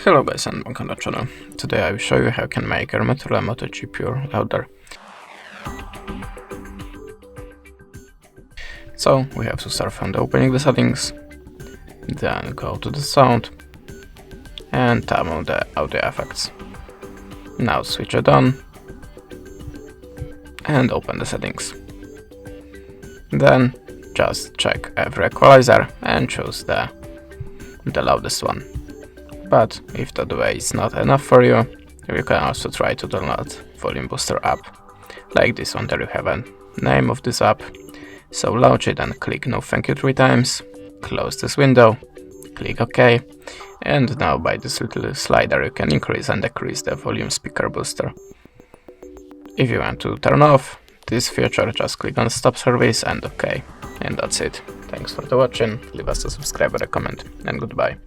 Hello guys and welcome to the channel. Today I will show you how you can make your MOTOROLA Moto G Pure louder. So we have to start from the opening the settings, then go to the sound and tap on the audio effects. Now switch it on and open the settings. Then just check every equalizer and choose the loudest one. But if that way is not enough for you, you can also try to download Volume Booster app. Like this one, there you have a name of this app. So launch it and click no thank you 3 times, close this window, click OK, and now by this little slider you can increase and decrease the volume speaker booster. If you want to turn off this feature, just click on stop service and OK. And that's it. Thanks for watching, leave us a subscribe or a comment, and goodbye.